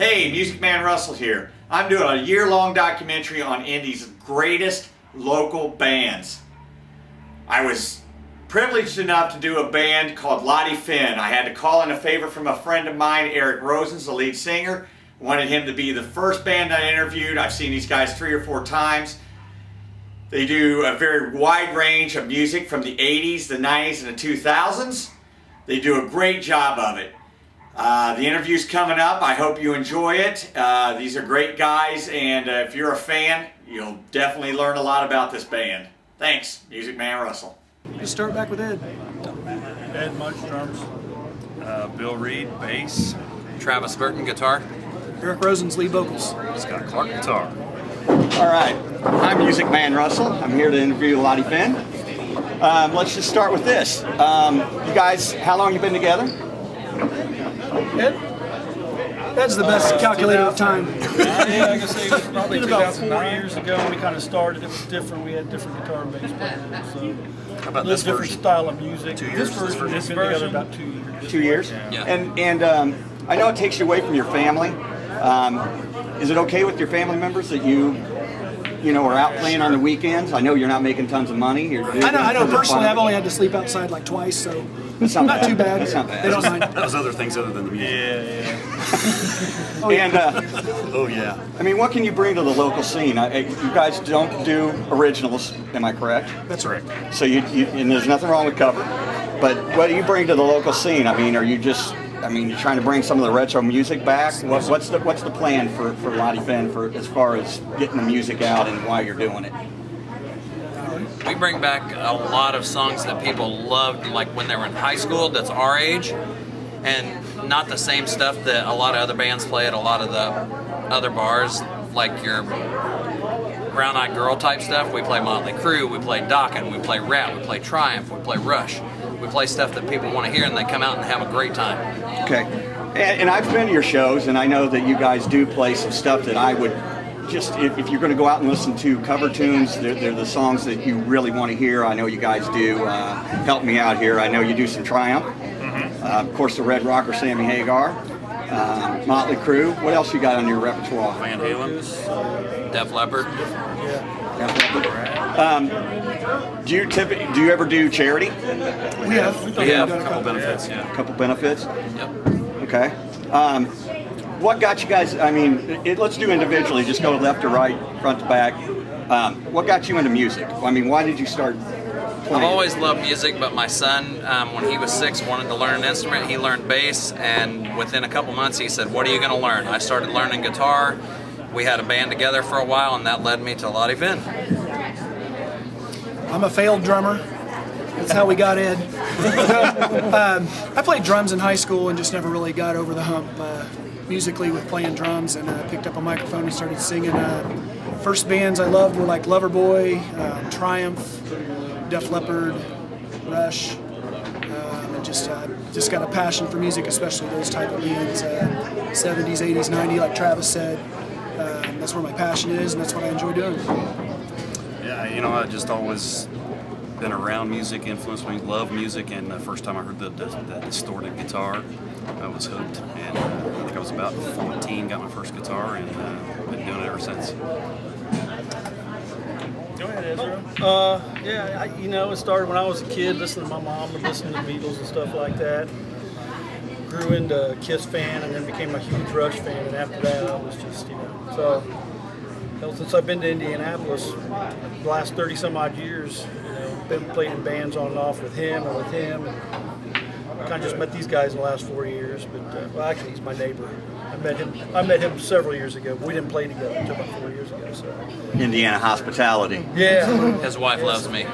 Hey, Music Man Russell here. I'm doing a year-long documentary on Indy's greatest local bands. I was privileged enough to do a band called Loddy Flynn. I had to call in a favor from a friend of mine, Eric Rosen's the lead singer. Wanted him to be the first band I interviewed. I've seen these guys 3 or 4 times. They do a very wide range of music from the 80s, the 90s, and the 2000s. They do a great job of it. The interview's coming up. I hope you enjoy it. These are great guys, and if you're a fan, you'll definitely learn a lot about this band. Thanks, Music Man Russell. Just start back with Ed. Ed Munch, drums. Bill Reed, bass. Travis Burton, guitar. Eric Rosen's lead vocals. Scott Clark, guitar. All right, I'm Music Man Russell. I'm here to interview Loddy Flynn. Let's just start with this. You guys, how long you been together? Ed? Ed's the best calculator of time. Yeah, I guess it was probably about 4 years ago when we kind of started. It was different. We had different guitar and bass players. So How about a this little different version? style of music. 2 years. This version has been together about 2 years. 2 years? Yeah. And I know it takes you away from your family. Is it okay with your family members that you know, are out playing on the weekends? I know you're not making tons of money. I know personally I've only had to sleep outside like twice, so That's not too bad. That's not bad. They don't mind. That was other things other than the music. And Oh yeah. I mean, what can you bring to the local scene? You guys don't do originals, am I correct? That's right. So you and there's nothing wrong with cover, but what do you bring to the local scene? I mean, are you just, you're trying to bring some of the retro music back? What's the plan for Loddy Flynn for as far as getting the music out and why you're doing it? We bring back a lot of songs that people loved, like when they were in high school, that's our age, and not the same stuff that a lot of other bands play at a lot of the other bars, like your Brown Eyed Girl type stuff. We play Motley Crue, we play Dokken, we play Rat, we play Triumph, we play Rush. We play stuff that people want to hear and they come out and have a great time. Okay, and I've been to your shows, and I know that you guys do play some stuff that I would just, if you're going to go out and listen to cover tunes, they're the songs that you really want to hear. I know you guys do. Help me out here. I know you do some Triumph. Of course, the Red Rocker, Sammy Hagar. Motley Crue. What else you got on your repertoire? Van Halen. Def Leppard. Do you ever do charity? We have. We have A couple benefits, yeah. A couple benefits. Yep. Okay. What got you guys? Let's do individually. Just go left to right, front to back. What got you into music? Why did you start playing? I've always loved music, but my son, when he was 6, wanted to learn an instrument. He learned bass, and within a couple months he said, "What are you going to learn?" I started learning guitar. We had a band together for a while, and that led me to Loddy Flynn. I'm a failed drummer. That's how we got Ed. I played drums in high school and just never really got over the hump musically with playing drums, and picked up a microphone and started singing. First bands I loved were like Loverboy, Triumph, Def Leppard, Rush, and just got a passion for music, especially those type of bands, 70s, 80s, 90s, like Travis said. That's where my passion is, and that's what I enjoy doing. Yeah, I just always been around music, influenced me, love music, and the first time I heard that distorted guitar, I was hooked. And I think I was about 14, got my first guitar, and been doing it ever since. Go ahead, Ezra. It started when I was a kid, listening to my mom and listening to Beatles and stuff like that. Grew into a Kiss fan and then became a huge Rush fan, and after that I was just, so since I've been to Indianapolis the last 30 some odd years, been playing in bands on and off with him, and I kind of just met these guys in the last 4 years, but actually he's my neighbor. I met him several years ago, but we didn't play together until about 4 years ago. So Indiana hospitality. yeah, His wife loves me.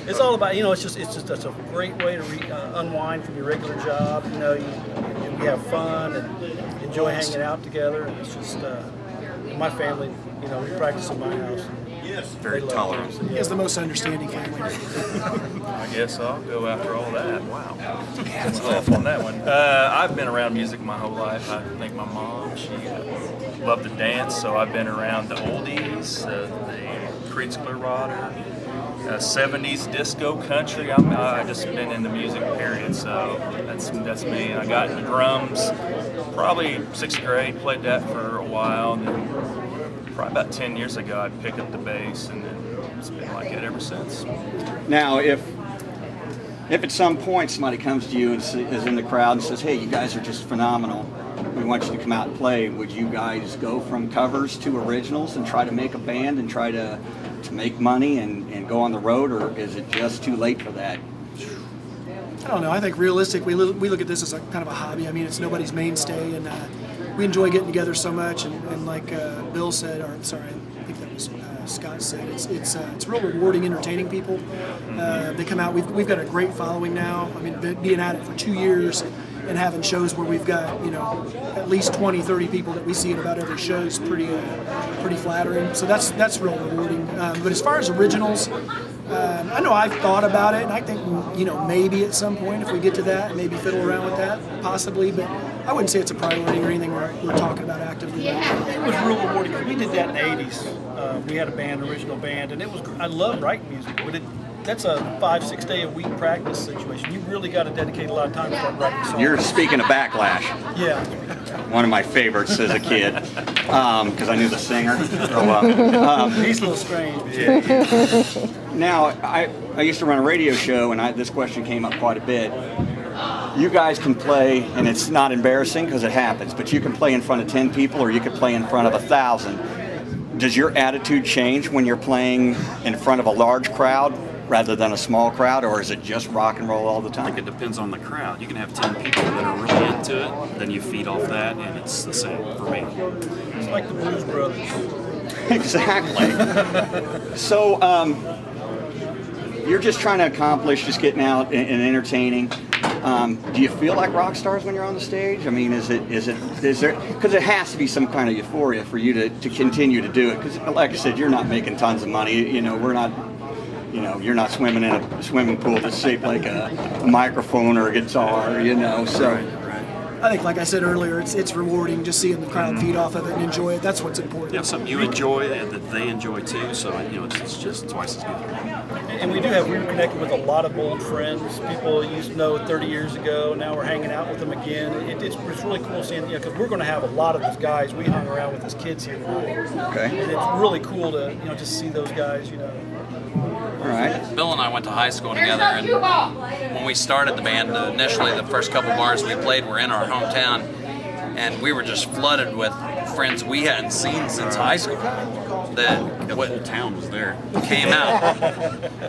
it's all about, that's a great way to unwind from your regular job. We have fun and enjoy hanging out together, and it's just my family. We practice in my house. Very tolerant. He has the most understanding family. I guess I'll go after all that. Wow. That's tough on that one. I've been around music my whole life. I think my mom, she loved to dance, so I've been around the oldies, the Creed's Clearwater, 70s disco country. I just been in the music period, so that's me. I got into drums Probably 6th grade, played that for a while, and then probably about 10 years ago I picked up the bass, and then it's been like it ever since. Now, if at some point somebody comes to you and is in the crowd and says, hey, you guys are just phenomenal, we want you to come out and play, would you guys go from covers to originals and try to make a band and try to make money and go on the road, or is it just too late for that? I don't know. I think realistically, we look at this as a kind of a hobby. I mean, it's nobody's mainstay, and we enjoy getting together so much. And like Bill said, or sorry, I think that was Scott said, it's real rewarding entertaining people. They come out. We've got a great following now. I mean, being at it for 2 years and having shows where we've got at least 20, 30 people that we see at about every show is pretty flattering. So that's real rewarding. But as far as originals. I know I've thought about it, and I think maybe at some point if we get to that, maybe fiddle around with that, possibly. But I wouldn't say it's a priority or anything we're talking about actively. Yeah, it was real rewarding. We did that in the '80s. We had a band, original band, and it was. I love writing music, but that's a 5-6 day a week practice situation. You really got to dedicate a lot of time to start writing songs. You're speaking of Backlash. Yeah. One of my favorites as a kid, because I knew the singer. He's a little strange. Now, I used to run a radio show, and this question came up quite a bit. You guys can play, and it's not embarrassing because it happens, but you can play in front of 10 people or you can play in front of 1,000. Does your attitude change when you're playing in front of a large crowd rather than a small crowd, or is it just rock and roll all the I time? think it depends on the crowd. You can have 10 people that are really into it, then you feed off that, and it's the same for me. It's like the Blues Brothers. Exactly. So, you're just trying to accomplish just getting out and entertaining. Do you feel like rock stars when you're on the stage? I mean, is there, because it has to be some kind of euphoria for you to continue to do it. Because like I said, you're not making tons of money. We're not, you're not swimming in a swimming pool that's shaped like a microphone or a guitar, so. I think, like I said earlier, it's rewarding just seeing the crowd feed off of it and enjoy it. That's what's important. Yeah, something you enjoy that they enjoy too, so it's just twice as good. And we do have reconnected with a lot of old friends, people you used to know 30 years ago. Now we're hanging out with them again. It's really cool seeing, because we're going to have a lot of those guys we hung around with as kids here tonight. Okay. And it's really cool to just see those guys. All right. Bill and I went to high school together, and when we started the band, initially the first couple bars we played were in our hometown, and we were just flooded with friends we hadn't seen since high school. The whole town was there. Came out.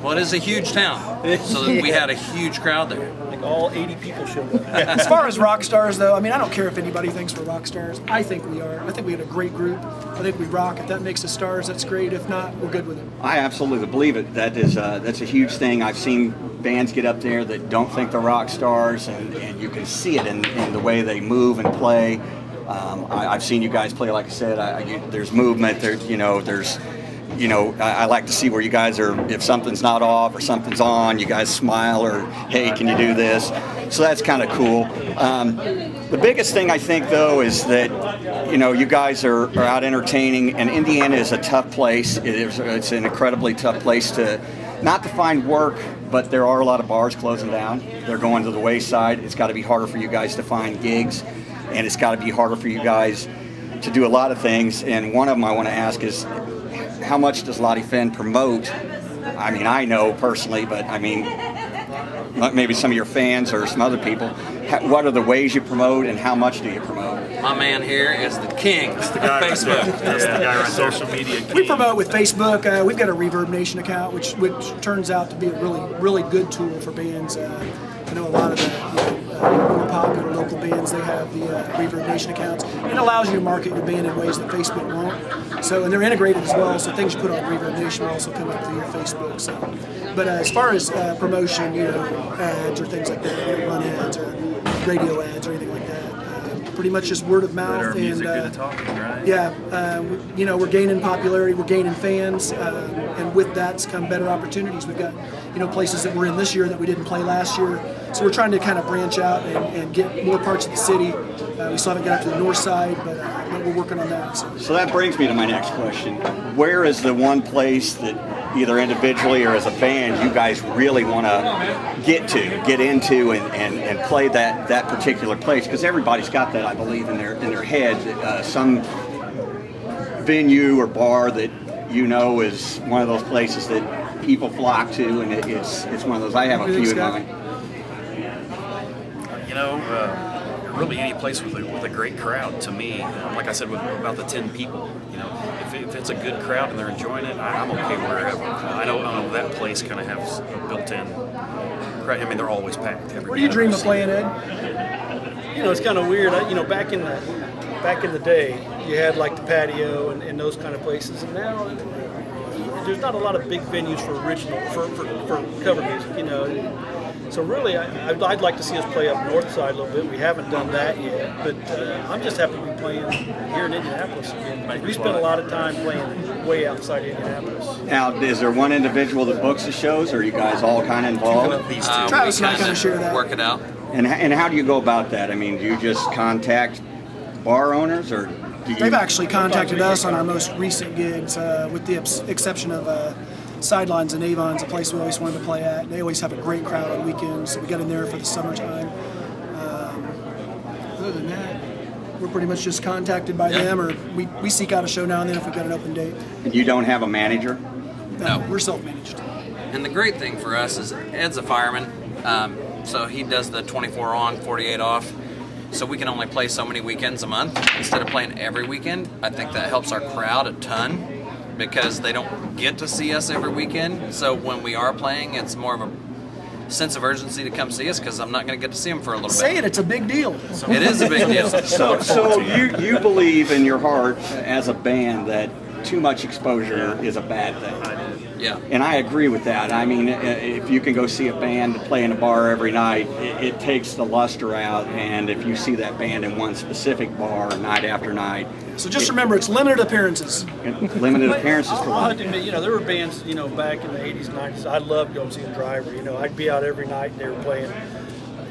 Well, it is a huge town, so we had a huge crowd there. Like all 80 people showed up. As far as rock stars, though, I mean, I don't care if anybody thinks we're rock stars. I think we are. I think we had a great group. I think we rock. If that makes us stars, that's great. If not, we're good with it. I absolutely believe it. That's a huge thing. I've seen bands get up there that don't think they're rock stars, and you can see it in the way they move and play. I've seen you guys play, like I said, there's movement, I like to see where you guys are, if something's not off or something's on, you guys smile or, hey, can you do this? So that's kind of cool. The biggest thing I think, though, is that, you guys are out entertaining, and Indiana is a tough place. It's an incredibly tough place not to find work, but there are a lot of bars closing down. They're going to the wayside. It's got to be harder for you guys to find gigs. And it's got to be harder for you guys to do a lot of things. And one of them I want to ask is, how much does Loddy Flynn promote? I mean, I know personally, but I mean, maybe some of your fans or some other people, what are the ways you promote and how much do you promote? My man here is the king of Facebook. That's the guy right there. Social media king. We promote with Facebook. We've got a Reverb Nation account, which turns out to be a really good tool for bands. I know a lot of the more popular local bands, they have the Reverb Nation accounts. It allows you to market your band in ways that Facebook won't. So, and they're integrated as well, so things you put on Reverb Nation will also come up through your Facebook. So, but as far as promotion, ads or things like that, run ads or radio ads or anything like that, pretty much just word of mouth. Better music, good talking, right? Yeah, we're gaining popularity, we're gaining fans, and with that's come better opportunities. We've got places that we're in this year that we didn't play last year, so we're trying to kind of branch out and get more parts of the city. We still haven't got up to the north side, but we're working on that. So that brings me to my next question. Where is the one place that either individually or as a band, you guys really want to get into and play that particular place? Because everybody's got that, I believe, in their head. Some venue or bar that is one of those places that people flock to, and it's one of those. I have a few in mind. Really any place with a great crowd to me. Like I said, with about the 10 people, if it's a good crowd and they're enjoying it, I'm okay wherever. I know that place kind of has a built-in crowd. I mean, they're always packed. Where do you dream of playing, Ed? It's kind of weird. Back in the day, you had like the patio and those kind of places, and now there's not a lot of big venues for cover music. So really, I'd like to see us play up north side a little bit. We haven't done that yet, but I'm just happy to be playing here in Indianapolis again. We spent a lot of time playing way outside Indianapolis. Now, is there one individual that books the shows, or are you guys all kind of involved? These two. Travis We and I kind of share that. work it out. And how do you go about that? I mean, do you just contact bar owners, or do you? They've actually contacted us on our most recent gigs, with the exception of Sidelines and Avon's, a place we always wanted to play at. They always have a great crowd on weekends, so we got in there for the summertime. Other than that, we're pretty much just contacted by them, or we seek out a show now and then if we've got an open date. And you don't have a manager? No. We're self-managed. And the great thing for us is Ed's a fireman, so he does the 24 on, 48 off. So we can only play so many weekends a month instead of playing every weekend. I think that helps our crowd a ton because they don't get to see us every weekend. So when we are playing, it's more of a sense of urgency to come see us because I'm not going to get to see them for a little bit. Say it, it's a big deal. It is a big deal. So you believe in your heart as a band that too much exposure is a bad thing. Yeah. And I agree with that. I mean, if you can go see a band play in a bar every night, it takes the luster out. And if you see that band in one specific bar night after night, So just remember, it's limited appearances. limited appearances for I'll have one. to admit, there were bands, back in the 80s, 90s. I loved going to see a Driver. I'd be out every night and they were playing.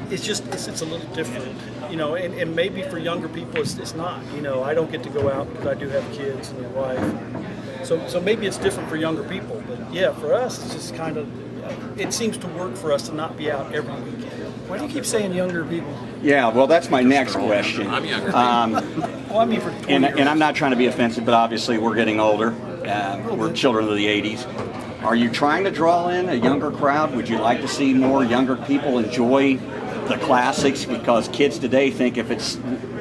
It's just, it's a little different, and maybe for younger people it's not. I don't get to go out because I do have kids and a wife. So maybe it's different for younger people. But yeah, for us, it's just kind of, it seems to work for us to not be out every weekend. Why do you keep saying younger people? Yeah, well, that's my next question. I'm younger. Well, I mean, for 20 And years. I'm not trying to be offensive, but obviously we're getting older. We're children of the 80s. Are you trying to draw in a younger crowd? Would you like to see more younger people enjoy the classics? Because kids today think if it's,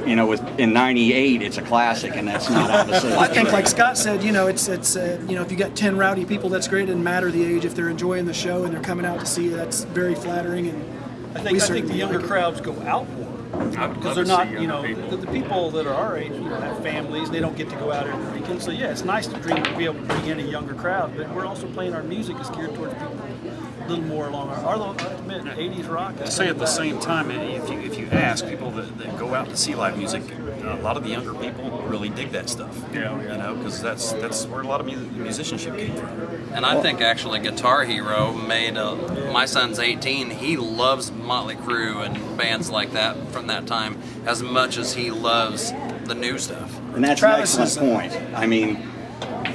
in '98, it's a classic, and that's not obviously. I think, like Scott said, it's if you got 10 rowdy people, that's great. It doesn't matter the age. If they're enjoying the show and they're coming out to see it, that's very flattering. And I think the younger crowds go out more because they're not, the people that are our age, have families. They don't get to go out every weekend. So yeah, it's nice to be able to bring in a younger crowd. But we're also playing our music is geared towards people a little more along our 80s rock. To say at the same time, if you ask people that go out to see live music, a lot of the younger people really dig that stuff. Because that's where a lot of musicianship came from. And I think actually Guitar Hero made my son's 18. He loves Motley Crue and bands like that from that time as much as he loves the new stuff. And that's Travis an excellent point. I mean,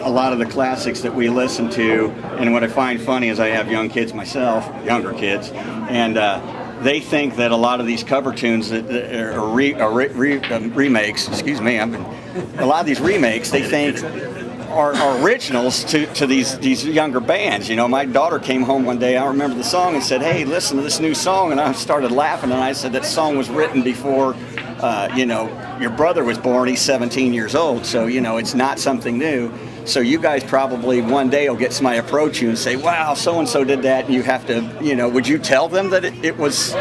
a lot of the classics that we listen to, and what I find funny is I have young kids myself, younger kids, and they think that a lot of these cover tunes that are remakes, excuse me, a lot of these remakes they think are originals to these younger bands. My daughter came home one day, I remember the song, and said, "Hey, listen to this new song," and I started laughing, and I said, "That song was written before, your brother was born. He's 17 years old, so, it's not something new." So you guys probably one day will get somebody approach you and say, "Wow, so-and-so did that," and you have to, would you tell them that it was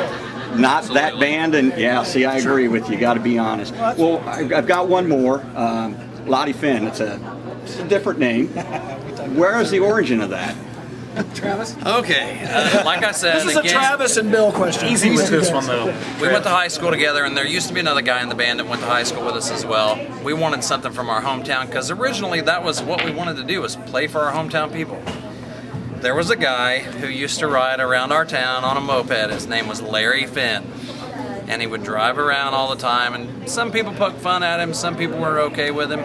not that band? And yeah, see, I agree with you. Got to be honest. Well, I've got one more. Loddy Flynn. It's a different name. Where is the origin of that? Travis? Okay, like I said, This is a again, Travis and Bill question. Easy with this one though. we went to high school together, and there used to be another guy in the band that went to high school with us as well. We wanted something from our hometown because originally that was what we wanted to do, was play for our hometown people. There was a guy who used to ride around our town on a moped. His name was Larry Flynn, and he would drive around all the time. And some people poked fun at him, some people were okay with him.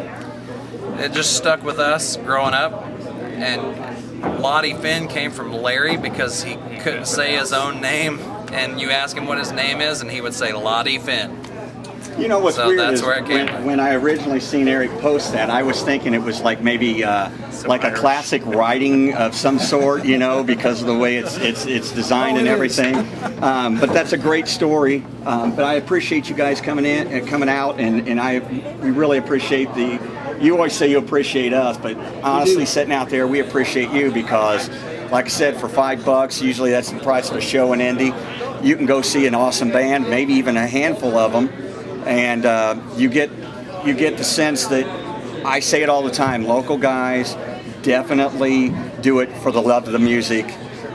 It just stuck with us growing up, and Loddy Flynn came from Larry because he couldn't say his own name, and you ask him what his name is, and he would say Loddy Flynn. You know what's So weird that's is where it came from. when I originally seen Eric post that, I was thinking it was like maybe like a Irish. classic writing of some sort, you know, because of the way it's designed and Oh, it is. everything. But that's a great story. But I appreciate you guys coming in and coming out, and we really appreciate the. You always say you appreciate us, but honestly, sitting out there, we appreciate you because, like I said, for $5, usually that's the price of a show in Indy. You can go see an awesome band, maybe even a handful of them. And you get the sense that I say it all the time. Local guys definitely do it for the love of the music.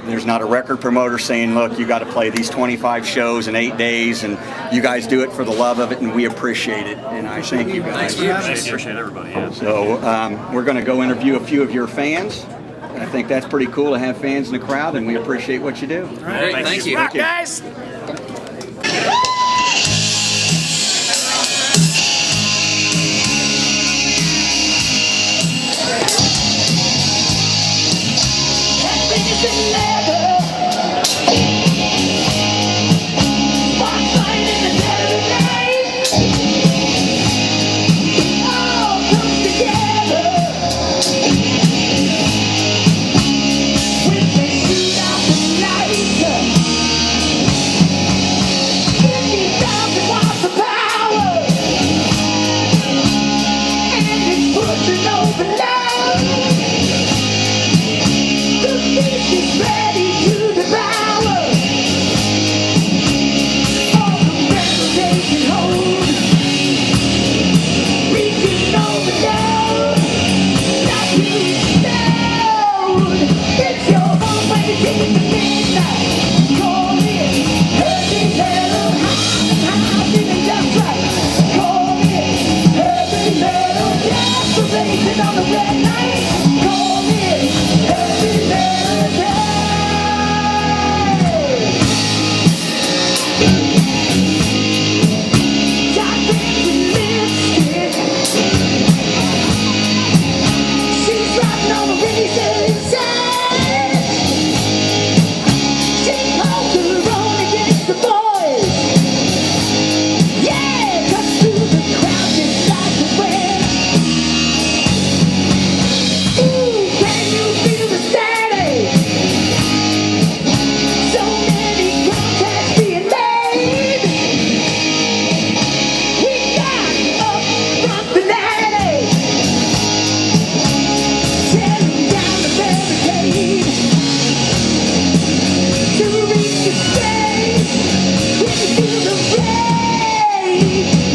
There's not a record promoter saying, "Look, you got to play these 25 shows in 8 days," and you guys do it for the love of it, and we appreciate it. And I thank you guys. Appreciate everybody. Yeah. So we're going to go interview a few of your fans. I think that's pretty cool to have fans in the crowd, and we appreciate what you do. Great, thank you. Rock, guys.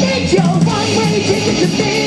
It's your one-way ticket to be